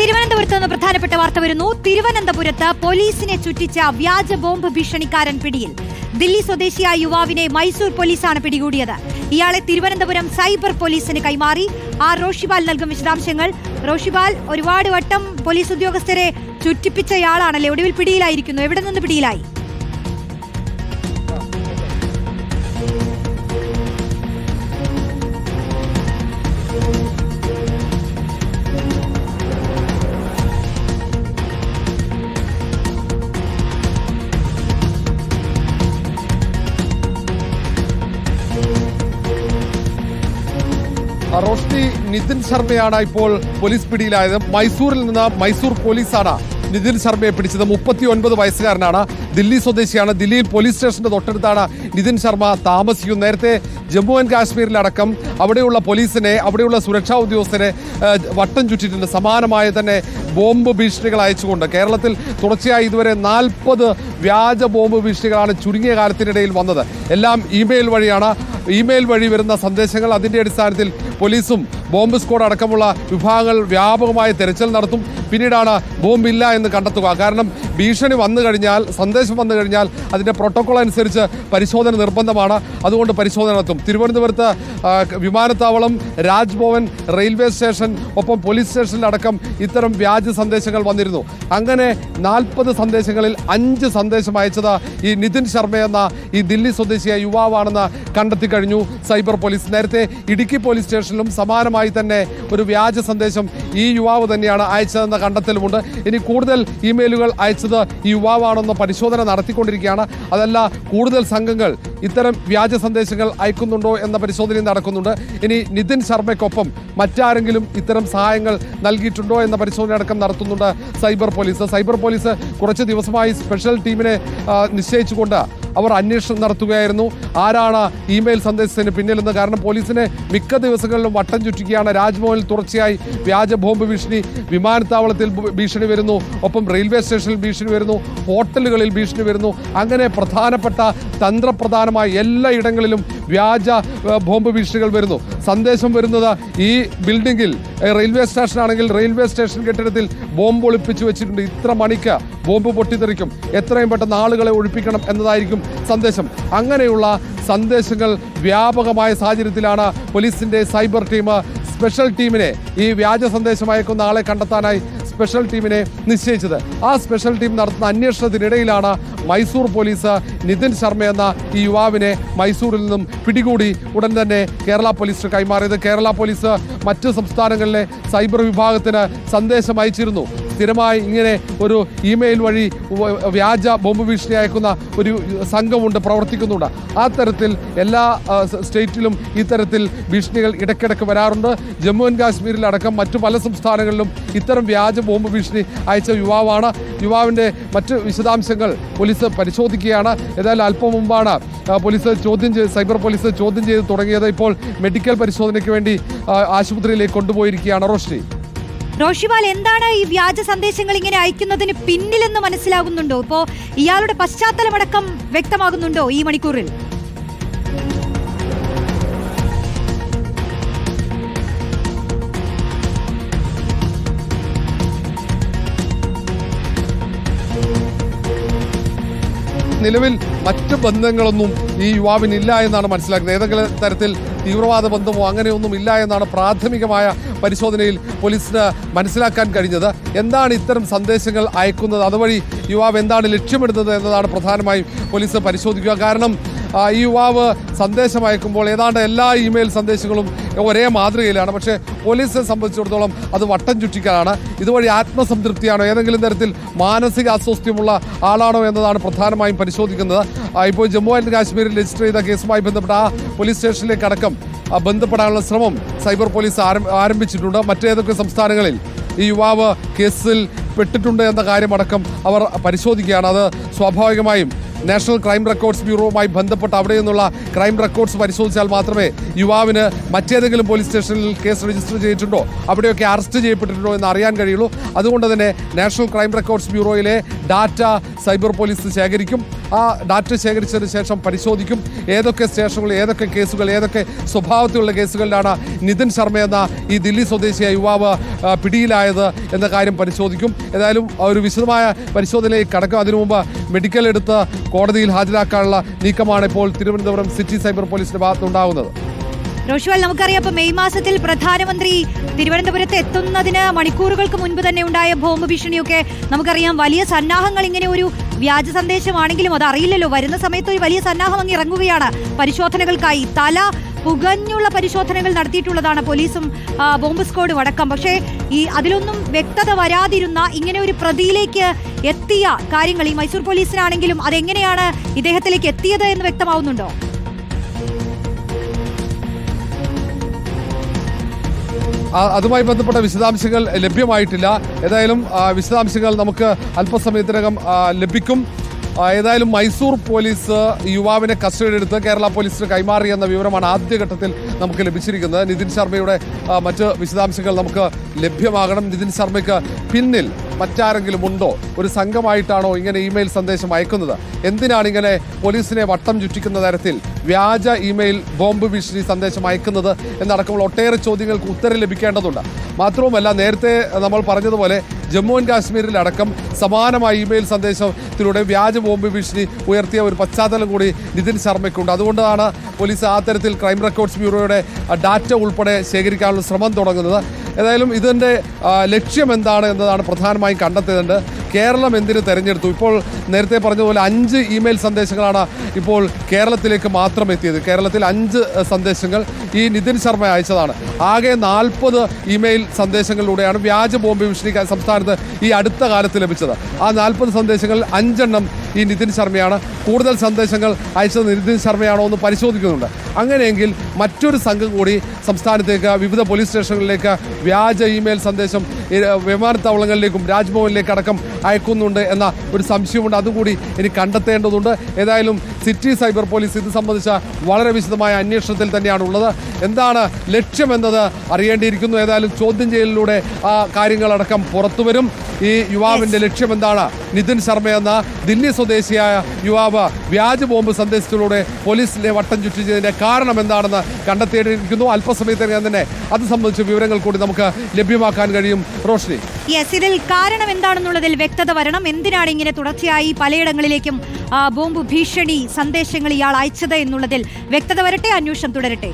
തിരുവനന്തപുരത്ത് നിന്ന് പ്രധാനപ്പെട്ട വാർത്ത വരുന്നു. തിരുവനന്തപുരത്ത് പോലീസിനെ ചുറ്റിച്ച വ്യാജ ബോംബ് ഭീഷണിക്കാരൻ പിടിയിൽ. ദില്ലി സ്വദേശിയായ യുവാവിനെ മൈസൂർ പോലീസാണ് പിടികൂടിയത്. ഇയാളെ തിരുവനന്തപുരം സൈബർ പോലീസിന് കൈമാറി. റോഷിപാൽ നൽകും വിശദാംശങ്ങൾ. റോഷിപാൽ, ഒരുപാട് വട്ടം പോലീസ് ഉദ്യോഗസ്ഥരെ ചുറ്റിപ്പിച്ചയാളാണല്ലേ, ഒടുവിൽ പിടിയിലായിരിക്കുന്നു. എവിടെ നിന്ന് പിടിയിലായി? റോഷ്നി, നിതിൻ ശർമ്മയാണ് ഇപ്പോൾ പോലീസ് പിടിയിലായത്. മൈസൂരിൽ നിന്ന് മൈസൂർ പോലീസാണ് നിതിൻ ശർമ്മയെ പിടിച്ചത്. 39 വയസ്സുകാരനാണ്, ദില്ലി സ്വദേശിയാണ്. ദില്ലിയിൽ പോലീസ് സ്റ്റേഷന്റെ തൊട്ടടുത്താണ് നിതിൻ ശർമ്മ താമസിക്കുന്നത്. നേരത്തെ ജമ്മു ആൻഡ് കാശ്മീരിലടക്കം അവിടെയുള്ള പോലീസിനെ, അവിടെയുള്ള സുരക്ഷാ ഉദ്യോഗസ്ഥരെ വട്ടം ചുറ്റിയിട്ടുണ്ട്. സമാനമായ തന്നെ ബോംബ് ഭീഷണികൾ അയച്ചുകൊണ്ട് കേരളത്തിൽ തുടർച്ചയായി ഇതുവരെ 40 വ്യാജ ബോംബ് ഭീഷണികളാണ് ചുരുങ്ങിയ കാലത്തിനിടയിൽ വന്നത്. എല്ലാം ഇമെയിൽ വഴിയാണ്. ഇമെയിൽ വഴി വരുന്ന സന്ദേശങ്ങൾ, അതിൻ്റെ അടിസ്ഥാനത്തിൽ പോലീസും ബോംബ് സ്ക്വാഡ് അടക്കമുള്ള വിഭാഗങ്ങൾ വ്യാപകമായ തെരച്ചിൽ നടത്തും. പിന്നീടാണ് ബോംബില്ല എന്ന് കണ്ടെത്തുക. കാരണം ഭീഷണി വന്നു കഴിഞ്ഞാൽ, സന്ദേശം വന്നു കഴിഞ്ഞാൽ അതിൻ്റെ പ്രോട്ടോകോൾ അനുസരിച്ച് പരിശോധന നിർബന്ധമാണ്. അതുകൊണ്ട് പരിശോധന നടത്തും. തിരുവനന്തപുരത്ത് വിമാനത്താവളം, രാജ്ഭവൻ, റെയിൽവേ സ്റ്റേഷൻ, ഒപ്പം പോലീസ് സ്റ്റേഷനിലടക്കം ഇത്തരം വ്യാജ സന്ദേശങ്ങൾ വന്നിരുന്നു. അങ്ങനെ 40 സന്ദേശങ്ങളിൽ 5 സന്ദേശം അയച്ചത് ഈ നിതിൻ ശർമ്മ എന്ന ഈ ദില്ലി സ്വദേശിയായ യുവാവാണെന്ന് കണ്ടെത്തി കഴിഞ്ഞു സൈബർ പോലീസ്. നേരത്തെ ഇടുക്കി പോലീസ് സ്റ്റേഷനിലും സമാനമായി തന്നെ ഒരു വ്യാജ സന്ദേശം ഈ യുവാവ് തന്നെയാണ് അയച്ചതെന്ന കണ്ടെത്തലുമുണ്ട്. ഇനി കൂടുതൽ ഇമെയിലുകൾ അയച്ചത് ഈ യുവാവാണെന്ന പരിശോധന നടത്തിക്കൊണ്ടിരിക്കുകയാണ്. അതല്ല, കൂടുതൽ സംഘങ്ങൾ ഇത്തരം വ്യാജ സന്ദേശങ്ങൾ അയക്കുന്നുണ്ടോ എന്ന പരിശോധനയും നടക്കുന്നുണ്ട്. ഇനി നിതിൻ ശർമ്മയ്ക്കൊപ്പം മറ്റാരെങ്കിലും ഇത്തരം സഹായങ്ങൾ നൽകിയിട്ടുണ്ടോ എന്ന പരിശോധന അടക്കം നടത്തുന്നുണ്ട് സൈബർ പോലീസ്. സൈബർ പോലീസ് കുറച്ച് ദിവസമായി സ്പെഷ്യൽ ടീമിനെ നിശ്ചയിച്ചുകൊണ്ട് അവർ അന്വേഷണം നടത്തുകയായിരുന്നു. ആരാണ് ഇമെയിൽ സന്ദേശത്തിന് പിന്നിലെന്ന്. കാരണം പോലീസിനെ മിക്ക ദിവസങ്ങളിലും വട്ടം ചുറ്റിക്കുകയാണ്. രാജ്ഭവനിൽ തുടർച്ചയായി വ്യാജ ബോംബ് ഭീഷണി, വിമാനത്താവളത്തിൽ ഭീഷണി വരുന്നു, ഒപ്പം റെയിൽവേ സ്റ്റേഷനിൽ ഭീഷണി വരുന്നു, ഹോട്ടലുകളിൽ ഭീഷണി വരുന്നു. അങ്ങനെ പ്രധാനപ്പെട്ട തന്ത്രപ്രധാനമായ എല്ലായിടങ്ങളിലും വ്യാജ ബോംബ് ഭീഷണികൾ വരുന്നു. സന്ദേശം വരുന്നത് ഈ ബിൽഡിങ്ങിൽ, റെയിൽവേ സ്റ്റേഷനാണെങ്കിൽ റെയിൽവേ സ്റ്റേഷൻ കെട്ടിടത്തിൽ ബോംബ് ഒളിപ്പിച്ചു വെച്ചിട്ടുണ്ട്, ഇത്ര മണിക്ക് ബോംബ് പൊട്ടിത്തെറിക്കും, എത്രയും പെട്ടെന്ന് ആളുകളെ ഒഴിപ്പിക്കണം എന്നതായിരിക്കും സന്ദേശം. അങ്ങനെയുള്ള സന്ദേശങ്ങൾ വ്യാപകമായ സാഹചര്യത്തിലാണ് പോലീസിന്റെ സൈബർ ടീം സ്പെഷ്യൽ ടീമിനെ, ഈ വ്യാജ സന്ദേശം അയക്കുന്ന ആളെ കണ്ടെത്താനായി സ്പെഷ്യൽ ടീമിനെ നിശ്ചയിച്ചത്. ആ സ്പെഷ്യൽ ടീം നടത്തുന്ന അന്വേഷണത്തിനിടയിലാണ് മൈസൂർ പോലീസ് നിതിൻ ശർമ്മ എന്ന ഈ യുവാവിനെ മൈസൂരിൽ നിന്നും പിടികൂടി ഉടൻ തന്നെ കേരള പോലീസിന് കൈമാറിയത്. കേരള പോലീസ് മറ്റ് സംസ്ഥാനങ്ങളിലെ സൈബർ വിഭാഗത്തിന് സന്ദേശം അയച്ചിരുന്നു. സ്ഥിരമായി ഇങ്ങനെ ഒരു ഇമെയിൽ വഴി വ്യാജ ബോംബ് ഭീഷണി അയക്കുന്ന ഒരു സംഘമുണ്ട്, പ്രവർത്തിക്കുന്നുണ്ട്. ആ തരത്തിൽ എല്ലാ സ്റ്റേറ്റിലും ഇത്തരത്തിൽ ഭീഷണികൾ ഇടയ്ക്കിടയ്ക്ക് വരാറുണ്ട്. ജമ്മു ആൻഡ് കാശ്മീരിലടക്കം മറ്റു പല സംസ്ഥാനങ്ങളിലും ഇത്തരം വ്യാജ ബോംബ് ഭീഷണി അയച്ച യുവാവാണ്. യുവാവിൻ്റെ മറ്റ് വിശദാംശങ്ങൾ പോലീസ് പരിശോധിക്കുകയാണ്. ഏതായാലും അല്പം മുമ്പാണ് സൈബർ പോലീസ് ചോദ്യം ചെയ്ത് തുടങ്ങിയത്. ഇപ്പോൾ മെഡിക്കൽ പരിശോധനയ്ക്ക് വേണ്ടി ആശുപത്രിയിലേക്ക് കൊണ്ടുപോയിരിക്കുകയാണ്. റോഷിപാൽ, എന്താണ് ഈ വ്യാജ സന്ദേശങ്ങൾ ഇങ്ങനെ അയക്കുന്നതിന് പിന്നിലെന്ന് മനസ്സിലാകുന്നുണ്ടോ? ഇപ്പോ ഇയാളുടെ പശ്ചാത്തലമടക്കം വ്യക്തമാകുന്നുണ്ടോ ഈ മണിക്കൂറിൽ? നിലവിൽ മറ്റ് ബന്ധങ്ങളൊന്നും ഈ യുവാവിനില്ല എന്നാണ് മനസ്സിലാക്കുന്നത്. ഏതെങ്കിലും തരത്തിൽ തീവ്രവാദ ബന്ധമോ അങ്ങനെയൊന്നും ഇല്ല എന്നാണ് പ്രാഥമികമായ പരിശോധനയിൽ പോലീസിന് മനസ്സിലാക്കാൻ കഴിഞ്ഞത്. എന്താണ് ഇത്തരം സന്ദേശങ്ങൾ അയക്കുന്നത്, അതുവഴി യുവാവ് എന്താണ് ലക്ഷ്യമിടുന്നത് എന്നതാണ് പ്രധാനമായും പോലീസ് പരിശോധിക്കുക. കാരണം ഈ യുവാവ് സന്ദേശം അയക്കുമ്പോൾ ഏതാണ്ട് എല്ലാ ഇമെയിൽ സന്ദേശങ്ങളും ഒരേ മാതൃകയിലാണ്. പക്ഷേ പോലീസിനെ സംബന്ധിച്ചിടത്തോളം അത് വട്ടം ചുറ്റിക്കലാണ്. ഇതുവഴി ആത്മസംതൃപ്തിയാണോ, ഏതെങ്കിലും തരത്തിൽ മാനസിക അസ്വസ്ഥ്യമുള്ള ആളാണോ എന്നതാണ് പ്രധാനമായും പരിശോധിക്കുന്നത്. ഇപ്പോൾ ജമ്മു ആൻഡ് കാശ്മീരിൽ രജിസ്റ്റർ ചെയ്ത കേസുമായി ബന്ധപ്പെട്ട ആ പോലീസ് സ്റ്റേഷനിലേക്കടക്കം ബന്ധപ്പെടാനുള്ള ശ്രമം സൈബർ പോലീസ് ആരംഭിച്ചിട്ടുണ്ട്. മറ്റേതൊക്കെ സംസ്ഥാനങ്ങളിൽ ഈ യുവാവ് കേസിൽ പെട്ടിട്ടുണ്ട് എന്ന കാര്യമടക്കം അവർ പരിശോധിക്കുകയാണ്. അത് സ്വാഭാവികമായും നാഷണൽ ക്രൈം റെക്കോർഡ്സ് ബ്യൂറോവുമായി ബന്ധപ്പെട്ട് അവിടെ നിന്നുള്ള ക്രൈം റെക്കോർഡ്സ് പരിശോധിച്ചാൽ മാത്രമേ യുവാവിന് മറ്റേതെങ്കിലും പോലീസ് സ്റ്റേഷനിൽ കേസ് രജിസ്റ്റർ ചെയ്തിട്ടുണ്ടോ, അവിടെയൊക്കെ അറസ്റ്റ് ചെയ്യപ്പെട്ടിട്ടുണ്ടോ എന്ന് അറിയാൻ കഴിയുള്ളൂ. അതുകൊണ്ട് തന്നെ നാഷണൽ ക്രൈം റെക്കോർഡ്സ് ബ്യൂറോയിലെ ഡാറ്റ സൈബർ പോലീസ് ശേഖരിക്കും. ആ ഡാറ്റ ശേഖരിച്ചതിന് ശേഷം പരിശോധിക്കും ഏതൊക്കെ സ്റ്റേഷനുകൾ, ഏതൊക്കെ കേസുകൾ, ഏതൊക്കെ സ്വഭാവത്തിലുള്ള കേസുകളിലാണ് നിതിൻ ശർമ്മ എന്ന ഈ ദില്ലി സ്വദേശിയായ യുവാവ് പിടിയിലായത് എന്ന കാര്യം പരിശോധിക്കും. ഏതായാലും ഒരു വിശദമായ പരിശോധനയിൽ കടക്കും. അതിനു മുമ്പ് മെഡിക്കൽ എടുത്ത് കോടതിയിൽ ഹാജരാക്കാനുള്ള നീക്കമാണ് ഇപ്പോൾ തിരുവനന്തപുരം സിറ്റി സൈബർ പോലീസിന്റെ ഭാഗത്തുണ്ടാകുന്നത്. റോഷ്വാൽ, നമുക്കറിയാം ഇപ്പൊ മെയ് മാസത്തിൽ പ്രധാനമന്ത്രി തിരുവനന്തപുരത്ത് എത്തുന്നതിന് മണിക്കൂറുകൾക്ക് മുൻപ് തന്നെ ഉണ്ടായ ബോംബ് ഭീഷണിയൊക്കെ നമുക്കറിയാം. വലിയ സന്നാഹങ്ങൾ, ഇങ്ങനെ ഒരു വ്യാജ സന്ദേശമാണെങ്കിലും അത് അറിയില്ലല്ലോ, വരുന്ന സമയത്ത് ഒരു വലിയ സന്നാഹം അങ്ങ് ഇറങ്ങുകയാണ് പരിശോധനകൾക്കായി. തല പുകഞ്ഞുള്ള പരിശോധനകൾ നടത്തിയിട്ടുള്ളതാണ് പോലീസും ബോംബ് സ്ക്വാഡും അടക്കം. പക്ഷേ അതിലൊന്നും വ്യക്തത വരാതിരുന്ന ഇങ്ങനെ ഒരു പ്രതിയിലേക്ക് എത്തിയ കാര്യങ്ങൾ ഈ മൈസൂർ പോലീസിനാണെങ്കിലും അതെങ്ങനെയാണ് ഇദ്ദേഹത്തിലേക്ക് എത്തിയത് എന്ന് വ്യക്തമാവുന്നുണ്ടോ? അതുമായി ബന്ധപ്പെട്ട വിശദാംശങ്ങൾ ലഭ്യമായിട്ടില്ല. ഏതായാലും വിശദാംശങ്ങൾ നമുക്ക് അല്പസമയത്തിനകം ലഭിക്കും. ഏതായാലും മൈസൂർ പോലീസ് യുവാവിനെ കസ്റ്റഡിയിലെടുത്ത് കേരള പോലീസിന് കൈമാറി എന്ന വിവരമാണ് ആദ്യഘട്ടത്തിൽ നമുക്ക് ലഭിച്ചിരിക്കുന്നത്. നിതിൻ ശർമ്മയുടെ മറ്റ് വിശദാംശങ്ങൾ നമുക്ക് ലഭ്യമാകണം. നിതിൻ ശർമ്മയ്ക്ക് പിന്നിൽ മറ്റാരെങ്കിലും ഉണ്ടോ? ഒരു സംഘമായിട്ടാണോ ഇങ്ങനെ ഇമെയിൽ സന്ദേശം അയക്കുന്നത്? എന്തിനാണ് ഇങ്ങനെ പോലീസിനെ വട്ടം ചുറ്റിക്കുന്ന തരത്തിൽ വ്യാജ ഇമെയിൽ ബോംബ് ഭീഷണി സന്ദേശം അയക്കുന്നത് എന്നടക്കമുള്ള ഒട്ടേറെ ചോദ്യങ്ങൾക്ക് ഉത്തരം ലഭിക്കേണ്ടതുണ്ട്. മാത്രവുമല്ല, നേരത്തെ നമ്മൾ പറഞ്ഞതുപോലെ ജമ്മു ആൻഡ് കാശ്മീരിലടക്കം സമാനമായ ഇമെയിൽ സന്ദേശത്തിലൂടെ വ്യാജ ബോംബ് ഭീഷണി ഉയർത്തിയ ഒരു പശ്ചാത്തലം കൂടി നിതിൻ ശർമ്മയ്ക്കുണ്ട്. അതുകൊണ്ടാണ് പോലീസ് ആ തരത്തിൽ ക്രൈം റെക്കോർഡ്സ് ബ്യൂറോയുടെ ഡാറ്റ ഉൾപ്പെടെ ശേഖരിക്കാനുള്ള ശ്രമം തുടങ്ങുന്നത്. ഏതായാലും ഇതിൻ്റെ ലക്ഷ്യം എന്താണ് എന്നതാണ് പ്രധാനമായും കണ്ടെത്തേണ്ടത്. കേരളം എന്തിന് തെരഞ്ഞെടുത്തു? ഇപ്പോൾ നേരത്തെ പറഞ്ഞതുപോലെ 5 ഇമെയിൽ സന്ദേശങ്ങളാണ് ഇപ്പോൾ കേരളത്തിലേക്ക് മാത്രം എത്തിയത്. കേരളത്തിൽ 5 സന്ദേശങ്ങൾ ഈ നിതിൻ ശർമ്മ അയച്ചതാണ്. ആകെ 40 ഇമെയിൽ സന്ദേശങ്ങളിലൂടെയാണ് വ്യാജ ബോംബ് ഭീഷണി സംസ്ഥാനത്ത് ഈ അടുത്ത കാലത്ത് ലഭിച്ചത്. ആ 40 സന്ദേശങ്ങളിൽ 5 എണ്ണം ഈ നിതിൻ ശർമ്മയാണ്. കൂടുതൽ സന്ദേശങ്ങൾ അയച്ചത് നിതിൻ ശർമ്മയാണോ എന്ന് പരിശോധിക്കുന്നുണ്ട്. അങ്ങനെയെങ്കിൽ മറ്റൊരു സംഘം കൂടി സംസ്ഥാനത്തേക്ക് വിവിധ പോലീസ് സ്റ്റേഷനുകളിലേക്ക് വ്യാജ ഇമെയിൽ സന്ദേശം വിമാനത്താവളങ്ങളിലേക്കും രാജ്ഭവനിലേക്ക് അടക്കം അയക്കുന്നുണ്ട് എന്ന ഒരു സംശയമുണ്ട്. അതുകൂടി ഇനി കണ്ടെത്തേണ്ടതുണ്ട്. ഏതായാലും സിറ്റി സൈബർ പോലീസ് ഇത് സംബന്ധിച്ച വളരെ വിശദമായ അന്വേഷണത്തിൽ തന്നെയാണ് ഉള്ളത്. എന്താണ് ലക്ഷ്യമെന്നത് അറിയേണ്ടിയിരിക്കുന്നു. ഏതായാലും ചോദ്യം ചെയ്യലിലൂടെ ആ കാര്യങ്ങളടക്കം പുറത്തുവരും. ഈ യുവാവിൻ്റെ ലക്ഷ്യം എന്താണ്? നിതിൻ ശർമ്മ എന്ന ദില്ലി സ്വദേശിയായ യുവാവ് വ്യാജ ബോംബ് സന്ദേശത്തിലൂടെ പോലീസിനെ വട്ടം ചുറ്റിച്ചതിൻ്റെ കാരണം എന്താണെന്ന് കണ്ടെത്തേണ്ടിയിരിക്കുന്നു. അല്പസമയത്തിനകം തന്നെ അത് സംബന്ധിച്ച വിവരങ്ങൾ കൂടി നമുക്ക് ലഭ്യമാക്കാൻ കഴിയും. റോഷ്നി, ഇതിൽ കാരണം എന്താണെന്നുള്ളതിൽ വ്യക്തത വരണം. എന്തിനാണ് ഇങ്ങനെ തുടർച്ചയായി പലയിടങ്ങളിലേക്കും ബോംബ് ഭീഷണി സന്ദേശങ്ങൾ ഇയാൾ അയച്ചത് എന്നുള്ളതിൽ വ്യക്തത വരട്ടെ. അന്വേഷണം തുടരട്ടെ.